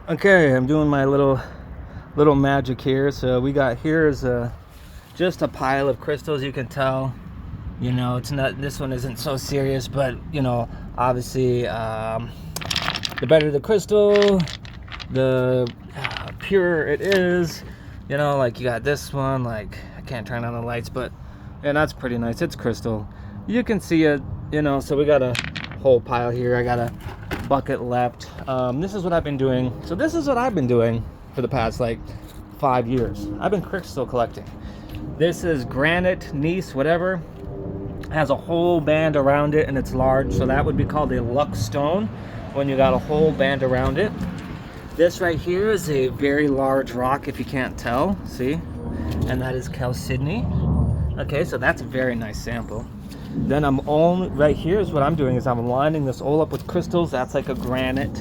Okay, I'm doing my little magic here. So we got here is just a pile of crystals. You can tell, you know, it's not, this one isn't so serious, but you know, obviously the better the crystal, the purer it is. You know, like you got this one, like I can't turn on the lights, but yeah, that's pretty nice. It's crystal, you can see it, you know. So we got a whole pile here. I got a bucket left. This is what I've been doing. So this is what I've been doing for the past like 5 years. I've been crystal collecting. This is granite, gneiss, whatever. Has a whole band around it, and it's large, so that would be called a luck stone when you got a whole band around it. This right here is a very large rock, if you can't tell, see? And that is chalcedony. Okay, so that's a very nice sample. Then I'm all right here is what I'm doing is I'm lining this all up with crystals. That's like a granite,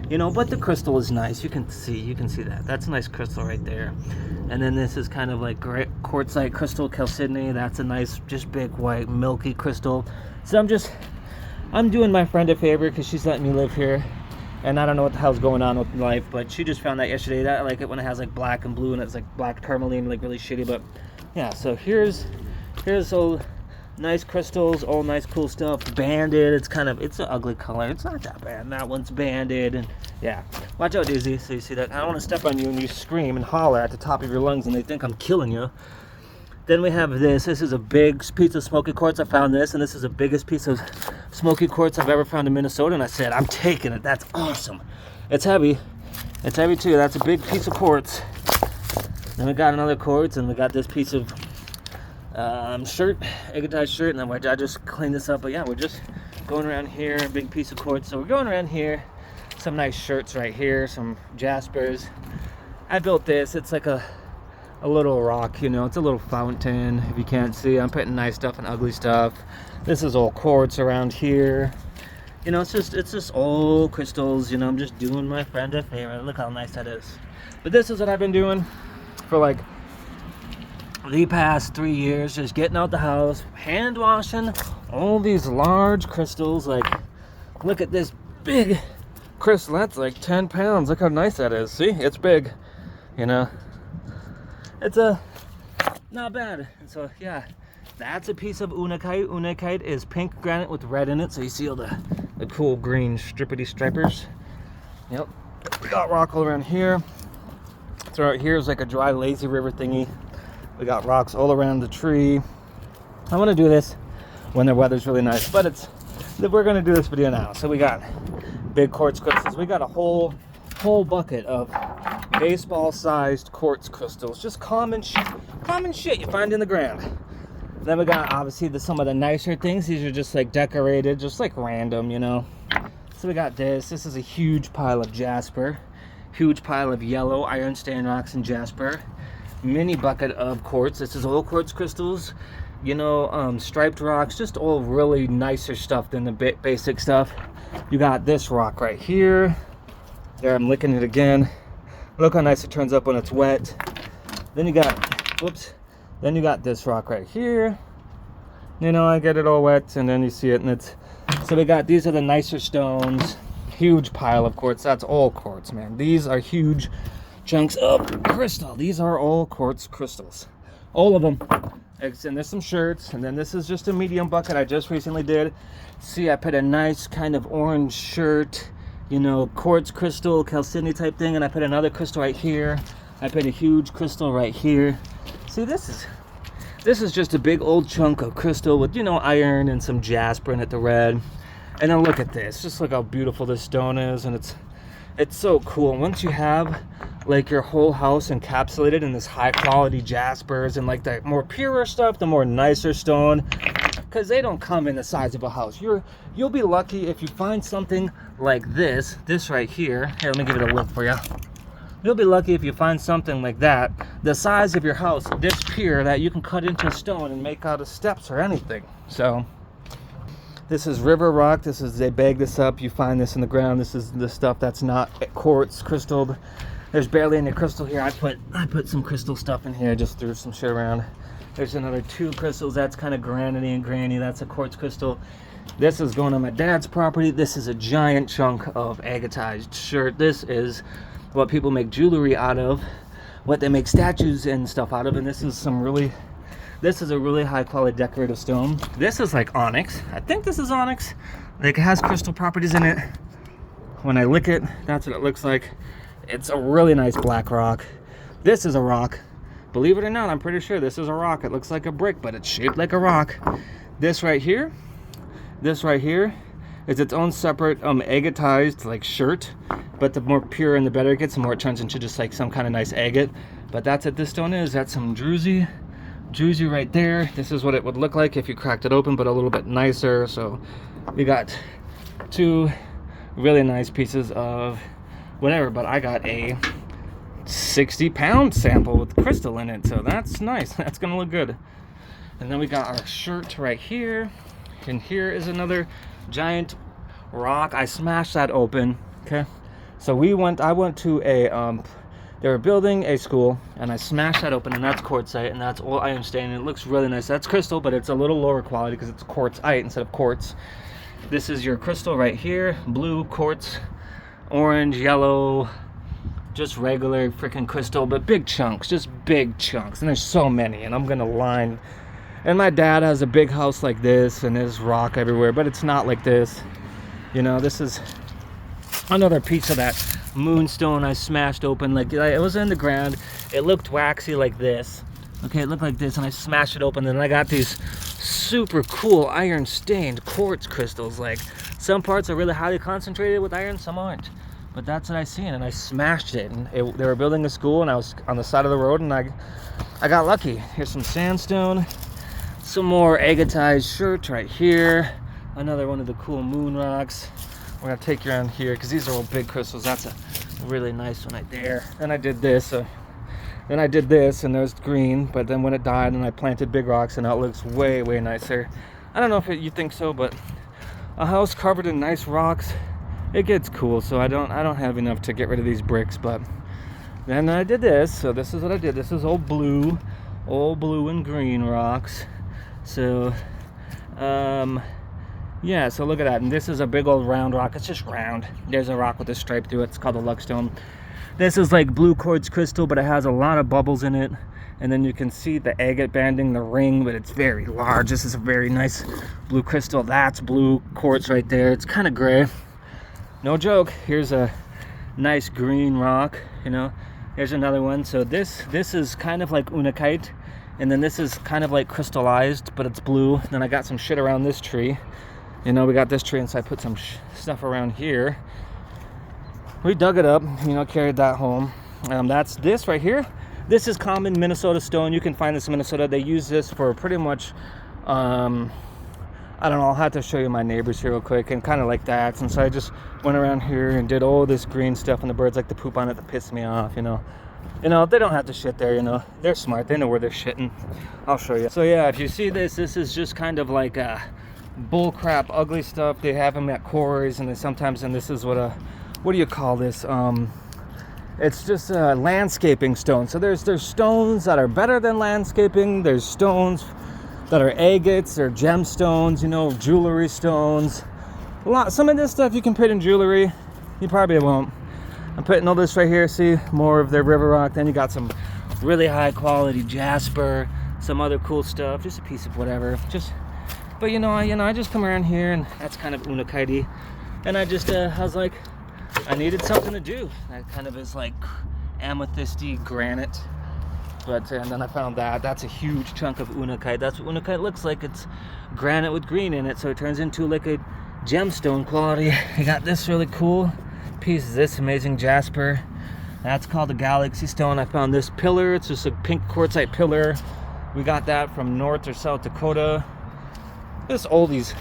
you know, but the crystal is nice. You can see that. That's a nice crystal right there. And then this is kind of like quartzite crystal, chalcedony. That's a nice, just big white milky crystal. So I'm doing my friend a favor because she's letting me live here, and I don't know what the hell's going on with life, but she just found that yesterday. That I like it when it has like black and blue and it's like black tourmaline, like really shitty. But yeah, so here's all nice crystals, all nice cool stuff. Banded, it's an ugly color. It's not that bad. That one's banded, and yeah. Watch out, Izzy. So you see that? I don't want to step on you and you scream and holler at the top of your lungs and they think I'm killing you. Then we have this. This is a big piece of smoky quartz. I found this, and this is the biggest piece of smoky quartz I've ever found in Minnesota, and I said, I'm taking it. That's awesome. It's heavy. It's heavy too. That's a big piece of quartz. Then we got another quartz, and we got this piece of shirt, agatized shirt, and then I just cleaned this up. But yeah, we're just going around here, a big piece of quartz. So we're going around here, some nice shirts right here, some jaspers. I built this. It's like a little rock, you know, it's a little fountain. If you can't see, I'm putting nice stuff and ugly stuff. This is all quartz around here. You know, it's just all crystals. You know, I'm just doing my friend a favor. Look how nice that is. But this is what I've been doing for like the past 3 years, just getting out the house, hand washing all these large crystals. Like, look at this big crystal. That's like 10 pounds. Look how nice that is. See, it's big, you know. It's not bad. And so yeah, that's a piece of unakite. Unakite is pink granite with red in it, so you see all the cool green strippity stripers. Yep. We got rock all around here. So right here is like a dry lazy river thingy. We got rocks all around the tree. I want to do this when the weather's really nice, but we're gonna do this video now. So we got big quartz crystals. We got a whole bucket of baseball-sized quartz crystals, just common shit you find in the ground. Then we got obviously some of the nicer things. These are just like decorated, just like random, you know. So we got this. This is a huge pile of jasper, huge pile of yellow ironstone rocks and jasper, mini bucket of quartz. This is all quartz crystals, you know, striped rocks, just all really nicer stuff than the basic stuff. You got this rock right here. There, I'm licking it again. Look how nice it turns up when it's wet. Then you got, then you got this rock right here. You know, I get it all wet, and then you see it, and it's, so we got, these are the nicer stones. Huge pile of quartz. That's all quartz, man. These are huge chunks of crystal. These are all quartz crystals. All of them. And there's some shirts, and then this is just a medium bucket I just recently did. See, I put a nice kind of orange shirt, you know, quartz crystal, chalcedony type thing, and I put another crystal right here. I put a huge crystal right here. See, this is just a big old chunk of crystal with, you know, iron and some jasper in it, the red. And then look at this. Just look how beautiful this stone is, and it's so cool. Once you have like your whole house encapsulated in this high quality jaspers and like the more purer stuff, the more nicer stone, because they don't come in the size of a house. You'll be lucky if you find something like this right here. Here, let me give it a look for you. You'll be lucky if you find something like that, the size of your house, this pure, that you can cut into stone and make out of steps or anything. So this is river rock. They bag this up. You find this in the ground. This is the stuff that's not quartz crystal. There's barely any crystal here. I put some crystal stuff in here, just threw some shit around. There's another 2 crystals. That's kind of granity and grainy. That's a quartz crystal. This is going on my dad's property. This is a giant chunk of agatized shirt. This is what people make jewelry out of, what they make statues and stuff out of. And this is a really high quality decorative stone. This is like onyx. I think this is onyx. Like, it has crystal properties in it. When I lick it, that's what it looks like. It's a really nice black rock. This is a rock. Believe it or not, I'm pretty sure this is a rock. It looks like a brick, but it's shaped like a rock. This right here is its own separate agatized like shirt, but the more pure and the better it gets, the more it turns into just like some kind of nice agate. But that's what this stone is. That's some druzy right there. This is what it would look like if you cracked it open, but a little bit nicer. So we got two really nice pieces of whatever, but I got a 60-pound sample with crystal in it, so that's nice. That's gonna look good. And then we got our shirt right here, and here is another giant rock. I smashed that open. Okay, so I went to a they were building a school, and I smashed that open, and that's quartzite, and that's all iron stain, and it looks really nice. That's crystal, but it's a little lower quality because it's quartzite instead of quartz. This is your crystal right here, blue quartz, orange, yellow, just regular freaking crystal, but big chunks, just big chunks. And there's so many, and I'm gonna line. And my dad has a big house like this, and there's rock everywhere, but it's not like this. You know, this is another piece of that moonstone I smashed open. Like, it was in the ground. It looked waxy like this. Okay, it looked like this, and I smashed it open, and I got these super cool iron stained quartz crystals. Like, some parts are really highly concentrated with iron, some aren't. But that's what I seen, and I smashed it. And they were building a school, and I was on the side of the road, and I got lucky. Here's some sandstone, some more agatized shirt right here, another one of the cool moon rocks. We're gonna take you around here because these are all big crystals. That's a really nice one right there. Then I did this. And there's green, but then when it died, and I planted big rocks, and now it looks way, way nicer. I don't know if you think so, but a house covered in nice rocks, it gets cool. So I don't have enough to get rid of these bricks, but then I did this. So this is what I did. This is all blue and green rocks. So yeah, so look at that. And this is a big old round rock. It's just round. There's a rock with a stripe through it. It's called a luckstone. This is like blue quartz crystal, but it has a lot of bubbles in it. And then you can see the agate banding, the ring, but it's very large. This is a very nice blue crystal. That's blue quartz right there. It's kind of gray. No joke. Here's a nice green rock, you know. Here's another one. So this is kind of like unakite. And then this is kind of like crystallized, but it's blue. Then I got some shit around this tree. You know, we got this tree, and so I put some stuff around here. We dug it up, you know, carried that home. That's this right here. This is common Minnesota stone. You can find this in Minnesota. They use this for pretty much, I don't know, I'll have to show you my neighbors here real quick, and kind of like that. And so I just went around here and did all this green stuff, and the birds like to poop on it to piss me off, you know. You know, they don't have to shit there, you know. They're smart. They know where they're shitting. I'll show you. So yeah, if you see this is just kind of like bull crap, ugly stuff. They have them at quarries, and then sometimes, and this is what do you call this? It's just a landscaping stone. So there's stones that are better than landscaping. There's stones that are agates or gemstones, you know, jewelry stones. Some of this stuff you can put in jewelry. You probably won't. I'm putting all this right here. See, more of their river rock. Then you got some really high quality jasper, some other cool stuff. Just a piece of whatever. But you know, I just come around here, and that's kind of unakite. And I was like, I needed something to do. That kind of is like amethysty granite. And then I found that's a huge chunk of unakite. That's what unakite looks like. It's granite with green in it, so it turns into like a gemstone quality. I got this really cool piece of this amazing jasper. That's called the galaxy stone. I found this pillar. It's just a pink quartzite pillar. We got that from North or South Dakota. There's all these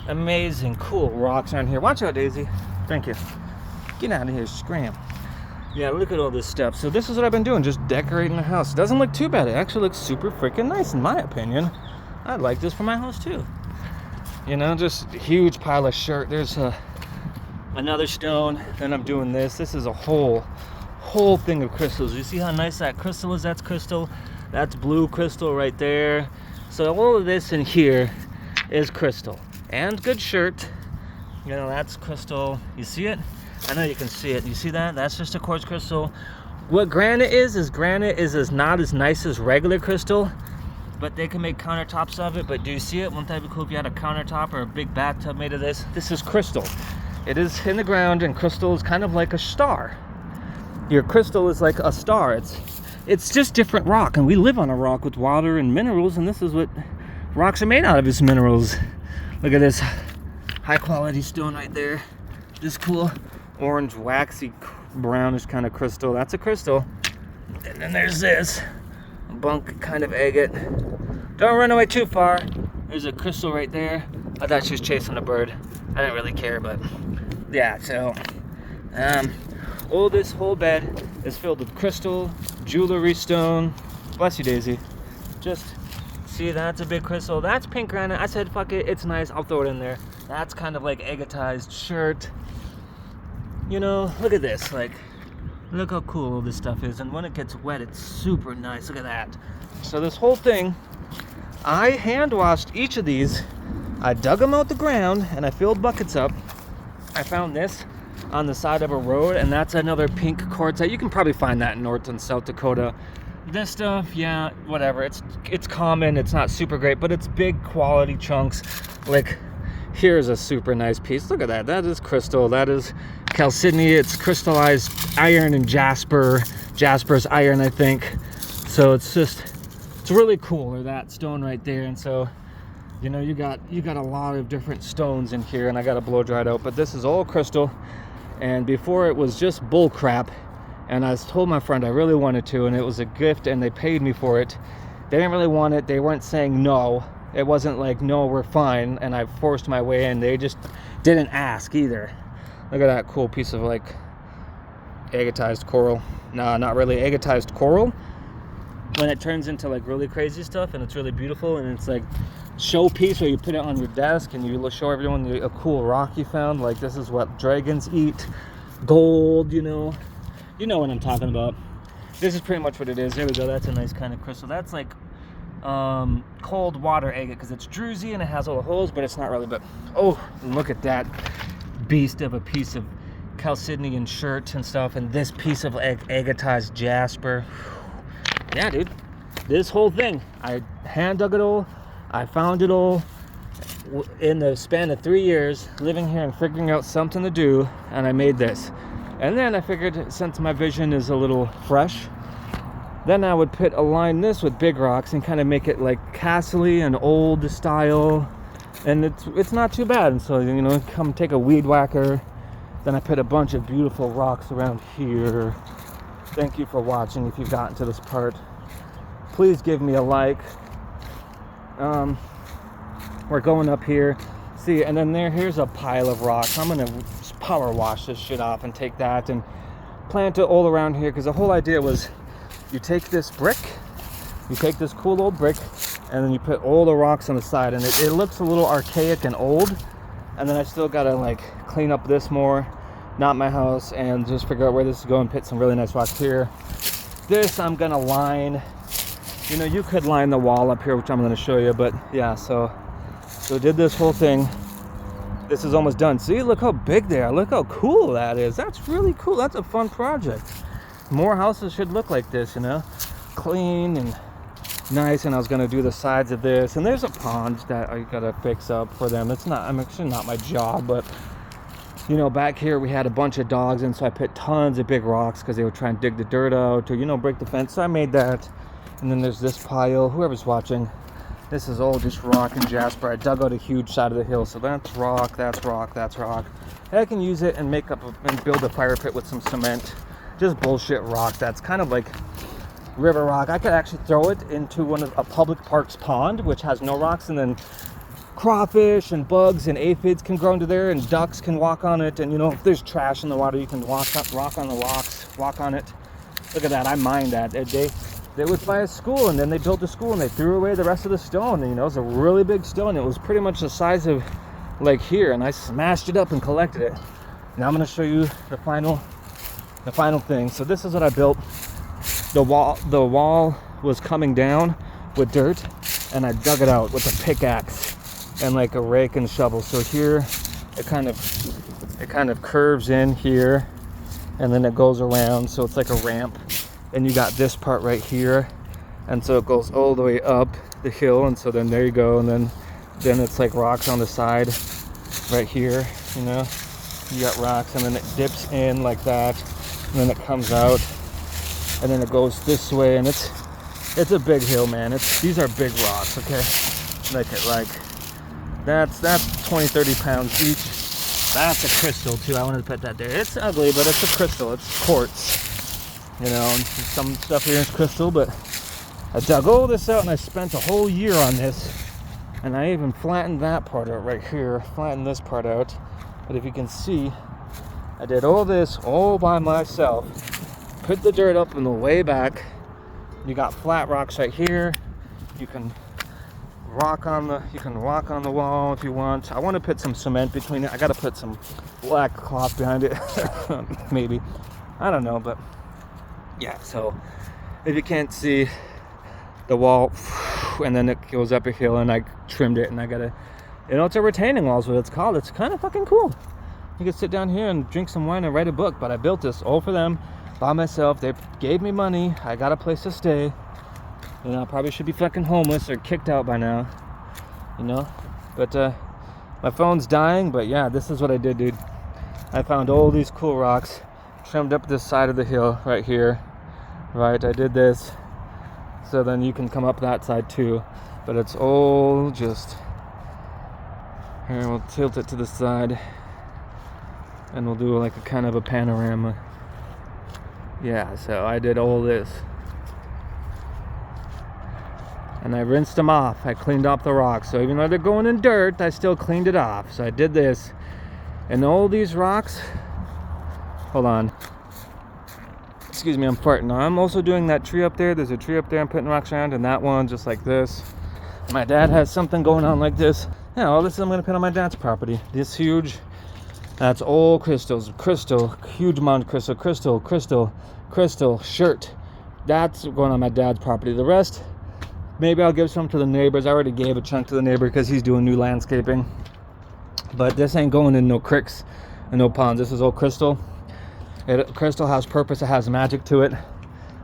amazing cool rocks around here. Watch out, Daisy. Thank you. Get out of here, scram. Yeah, look at all this stuff. So this is what I've been doing, just decorating the house. It doesn't look too bad. It actually looks super freaking nice, in my opinion. I'd like this for my house too. You know, just a huge pile of shirt. There's another stone. Then I'm doing this. This is a whole thing of crystals. You see how nice that crystal is? That's crystal. That's blue crystal right there. So all of this in here is crystal. And good shirt. You know, that's crystal. You see it? I know you can see it. You see that? That's just a quartz crystal. What granite is not as nice as regular crystal, but they can make countertops of it. But do you see it? Wouldn't that be cool if you had a countertop or a big bathtub made of this? This is crystal. It is in the ground, and crystal is kind of like a star. Your crystal is like a star. It's just different rock, and we live on a rock with water and minerals, and this is what rocks are made out of, is minerals. Look at this high quality stone right there. This cool orange, waxy, brownish kind of crystal. That's a crystal. And then there's this bunk kind of agate. Don't run away too far. There's a crystal right there. I thought she was chasing a bird. I didn't really care, but yeah. So this whole bed is filled with crystal, jewelry, stone. Bless you, Daisy. Just see, that's a big crystal. That's pink granite. I said, fuck it, it's nice, I'll throw it in there. That's kind of like agatized shirt. You know, look at this. Like, look how cool all this stuff is. And when it gets wet, it's super nice. Look at that. So this whole thing, I hand washed each of these. I dug them out the ground and I filled buckets up. I found this on the side of a road, and that's another pink quartz. You can probably find that in North and South Dakota. This stuff, yeah, whatever. It's common. It's not super great, but it's big quality chunks. Like, here's a super nice piece. Look at that. That is crystal. That is chalcedony. It's crystallized iron and jasper. Jasper's iron, I think. So it's really cool. Or that stone right there. And so, you know, you got a lot of different stones in here, and I got to blow dry it out. But this is all crystal. And before it was just bull crap. And I told my friend I really wanted to, and it was a gift, and they paid me for it. They didn't really want it. They weren't saying no. It wasn't like, no, we're fine, and I forced my way in. They just didn't ask either. Look at that cool piece of like agatized coral. No, not really agatized coral. When it turns into like really crazy stuff, and it's really beautiful, and it's like showpiece, or you put it on your desk and you show everyone a cool rock you found. Like, this is what dragons eat. Gold, you know. You know what I'm talking about. This is pretty much what it is. There we go. That's a nice kind of crystal. That's like cold water agate, because it's druzy and it has all the holes, but it's not really. But oh, look at that beast of a piece of chalcedony and shirt and stuff, and this piece of agatized jasper. Yeah, dude, this whole thing, I hand dug it all. I found it all in the span of 3 years living here and figuring out something to do, and I made this. And then I figured, since my vision is a little fresh, then I would align this with big rocks and kind of make it like castle-y and old style. And it's not too bad. And so, you know, come take a weed whacker. Then I put a bunch of beautiful rocks around here. Thank you for watching. If you've gotten to this part, please give me a like. We're going up here. See, and then here's a pile of rocks. I'm gonna power wash this shit off and take that and plant it all around here, because the whole idea was, you take this brick, you take this cool old brick, and then you put all the rocks on the side, and it looks a little archaic and old. And then I still gotta like clean up this more, not my house, and just figure out where this is going. Put some really nice rocks here. This I'm gonna line. You know, you could line the wall up here, which I'm gonna show you, but yeah. So did this whole thing. This is almost done. See, look how big they are. Look how cool that is. That's really cool. That's a fun project. More houses should look like this, you know, clean and nice. And I was gonna do the sides of this, and there's a pond that I gotta fix up for them. I'm actually not my job, but you know, back here we had a bunch of dogs, and so I put tons of big rocks because they were trying to dig the dirt out, or, you know, break the fence. So I made that. And then there's this pile. Whoever's watching, this is all just rock and jasper. I dug out a huge side of the hill, so that's rock, that's rock, that's rock. And I can use it and and build a fire pit with some cement. Just bullshit rock. That's kind of like river rock. I could actually throw it into a public park's pond, which has no rocks, and then crawfish and bugs and aphids can grow into there, and ducks can walk on it. And, you know, if there's trash in the water, you can rock on the rocks, walk on it. Look at that. I mined that. They was by a school, and then they built a school, and they threw away the rest of the stone. And, you know, it was a really big stone. It was pretty much the size of like here, and I smashed it up and collected it. Now I'm going to show you the final thing. So this is what I built. The wall was coming down with dirt, and I dug it out with a pickaxe and like a rake and shovel. So here it kind of it kind of curves in here, and then it goes around, so it's like a ramp. And you got this part right here, and so it goes all the way up the hill, and so then there you go, and then it's like rocks on the side right here, you know. You got rocks, and then it dips in like that, and then it comes out, and then it goes this way, and it's a big hill, man. These are big rocks, okay? Like that's 20-30 pounds each. That's a crystal too. I wanted to put that there. It's ugly, but it's a crystal. It's quartz, you know. And some stuff here is crystal, but I dug all this out, and I spent a whole year on this, and I even flattened that part out right here, flattened this part out. But if you can see, I did all this all by myself. Put the dirt up in the way back. You got flat rocks right here. You can rock on the wall if you want. I want to put some cement between it. I got to put some black cloth behind it. Maybe. I don't know, but yeah, so if you can't see the wall, and then it goes up a hill, and I trimmed it, and I got to, you know, it's a retaining wall is what it's called. It's kind of fucking cool. You can sit down here and drink some wine and write a book, but I built this all for them by myself. They gave me money. I got a place to stay. You know, I probably should be fucking homeless or kicked out by now, you know. But my phone's dying, but yeah, this is what I did, dude. I found all these cool rocks, trimmed up this side of the hill right here. Right, I did this, so then you can come up that side too. But it's all just, here, we'll tilt it to the side, and we'll do like a kind of a panorama. Yeah, so I did all this, and I rinsed them off. I cleaned off the rocks, so even though they're going in dirt, I still cleaned it off. So I did this, and all these rocks, hold on, excuse me, I'm farting. I'm also doing that tree up there. There's a tree up there I'm putting rocks around, and that one just like this. My dad has something going on like this. Yeah, all this I'm going to put on my dad's property. This huge, that's all crystals. Crystal, huge amount of crystal, shirt. That's going on my dad's property. The rest, maybe I'll give some to the neighbors. I already gave a chunk to the neighbor because he's doing new landscaping. But this ain't going in no creeks and no ponds. This is all crystal. Crystal has purpose. It has magic to it.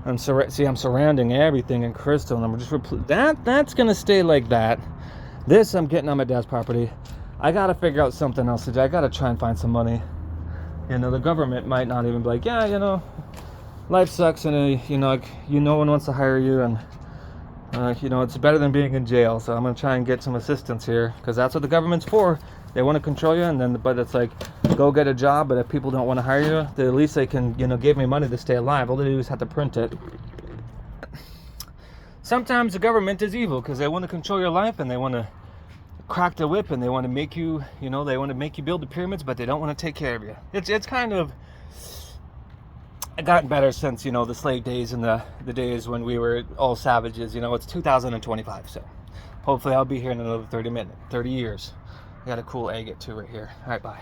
I'm surrounding everything in crystal, and I'm just that's gonna stay like that. This I'm getting on my dad's property. I gotta figure out something else to do. I gotta try and find some money. You know, the government might not even be like, yeah, you know, life sucks, and no one wants to hire you, and you know, it's better than being in jail. So I'm gonna try and get some assistance here, because that's what the government's for. They want to control you, and then but it's like, go get a job. But if people don't want to hire you, then at least they can, you know, give me money to stay alive. All they do is have to print it. Sometimes the government is evil because they want to control your life, and they want to crack the whip, and they want to make you, you know, they want to make you build the pyramids, but they don't want to take care of you. It's kind of, it gotten better since, you know, the slave days and the days when we were all savages. You know, it's 2025, so hopefully I'll be here in another 30 years. I got a cool agate too right here. All right, bye.